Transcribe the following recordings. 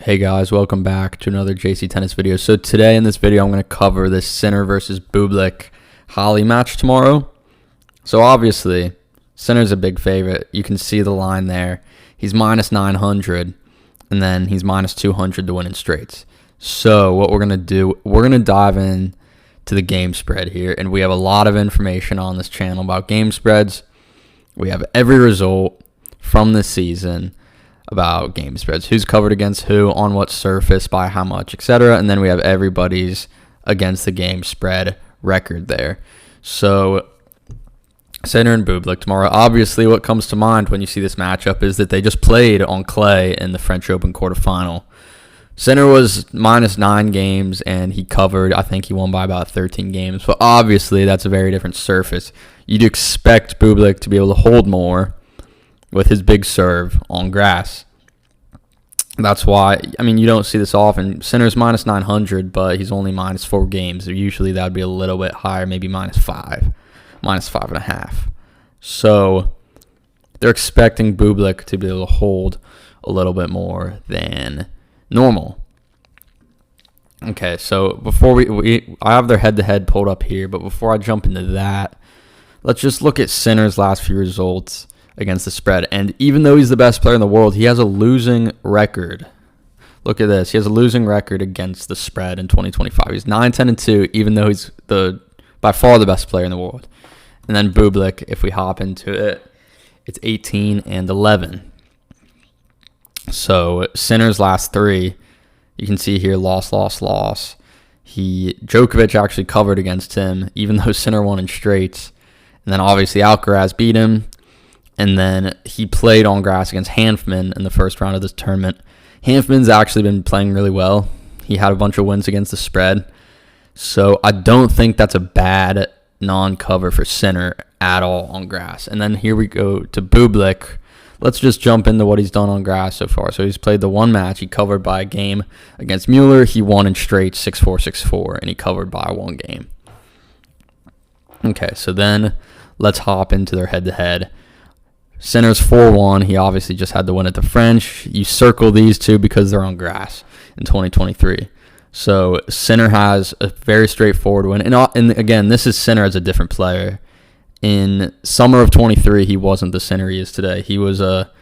Hey guys, welcome back to another JC Tennis video. So today in this video, I'm going to cover this Sinner versus Bublik Halle match tomorrow. So obviously, Sinner's a big favorite. You can see the line there. He's minus 900, and then he's minus 200 to win in straights. So what we're going to do, we're going to dive in to the game spread here, and we have a lot of information on this channel about game spreads. We have every result from this season about game spreads, who's covered against who, on what surface, by how much, etc. And then we have everybody's against the game spread record there. So Sinner and Bublik tomorrow. Obviously, what comes to mind when you see this matchup is that they just played on clay in the French Open quarterfinal. Sinner was minus 9 games, and he covered. I think he won by about 13 games. But obviously, that's a very different surface. You'd expect Bublik to be able to hold more with his big serve on grass. That's why, you don't see this often. Sinner's minus 900, but he's only minus 4 games. Usually that would be a little bit higher, maybe minus 5, minus 5.5. So they're expecting Bublik to be able to hold a little bit more than normal. Okay, so before I have their head-to-head pulled up here, but before I jump into that, let's just look at Sinner's last few results against the spread. And even though he's the best player in the world, he has a losing record. Look at this. He has a losing record against the spread in 2025. He's 9-10-2, even though he's by far the best player in the world. And then Bublik, if we hop into it, it's 18-11. So Sinner's last 3, you can see here, loss. Djokovic actually covered against him, even though Sinner won in straights. And then obviously Alcaraz beat him. And then he played on grass against Hanfman in the first round of this tournament. Hanfman's actually been playing really well. He had a bunch of wins against the spread. So I don't think that's a bad non-cover for Sinner at all on grass. And then here we go to Bublik. Let's just jump into what he's done on grass so far. So he's played the one match. He covered by a game against Mueller. He won in straight 6-4, 6-4, and he covered by one game. Okay, so then let's hop into their head-to-head. Sinner's 4-1. He obviously just had to win at the French. You circle these two because they're on grass in 2023. So Sinner has a very straightforward win. And again, this is Sinner as a different player. In summer of 23, he wasn't the Sinner he is today. He was a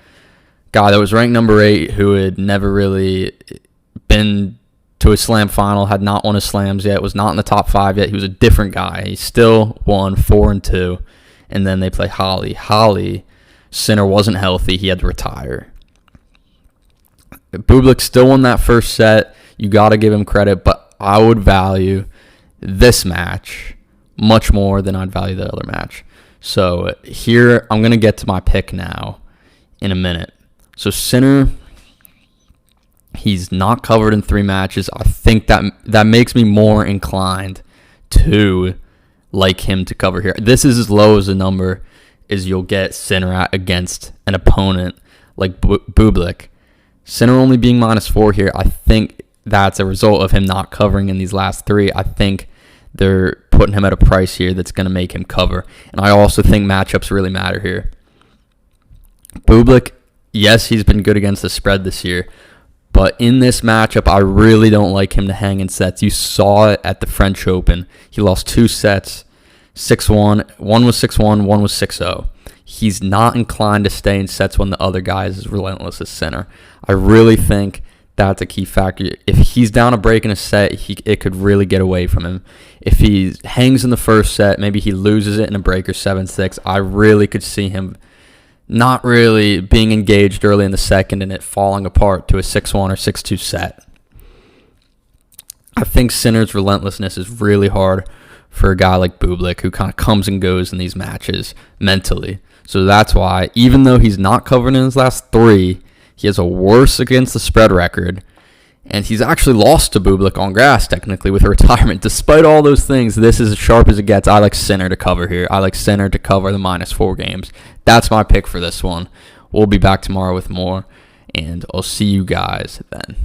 guy that was ranked number 8 who had never really been to a slam final, had not won his slams yet, was not in the top 5 yet. He was a different guy. He still won 4-2. And then they play Halle. Sinner wasn't healthy. He had to retire. Bublik still won that first set. You got to give him credit, but I would value this match much more than I'd value the other match. So here, I'm going to get to my pick now in a minute. So Sinner, he's not covered in 3 matches. I think that makes me more inclined to like him to cover here. This is as low as a number is you'll get Sinner at against an opponent like Bublik. Sinner only being minus 4 here, I think that's a result of him not covering in these last 3. I think they're putting him at a price here that's going to make him cover. And I also think matchups really matter here. Bublik, yes, he's been good against the spread this year, but in this matchup, I really don't like him to hang in sets. You saw it at the French Open. He lost 2 sets. 6-1, one was 6-1, one was 6-0. He's not inclined to stay in sets when the other guy is as relentless as Sinner. I really think that's a key factor. If he's down a break in a set, it could really get away from him. If he hangs in the first set, maybe he loses it in a break or 7-6, I really could see him not really being engaged early in the second and it falling apart to a 6-1 or 6-2 set. I think Sinner's relentlessness is really hard for a guy like Bublik who kind of comes and goes in these matches mentally. So that's why, even though he's not covered in his last 3, he has a worse against the spread record, and he's actually lost to Bublik on grass, technically, with a retirement. Despite all those things, this is as sharp as it gets. I like Sinner to cover here. I like Sinner to cover the minus 4 games. That's my pick for this one. We'll be back tomorrow with more, and I'll see you guys then.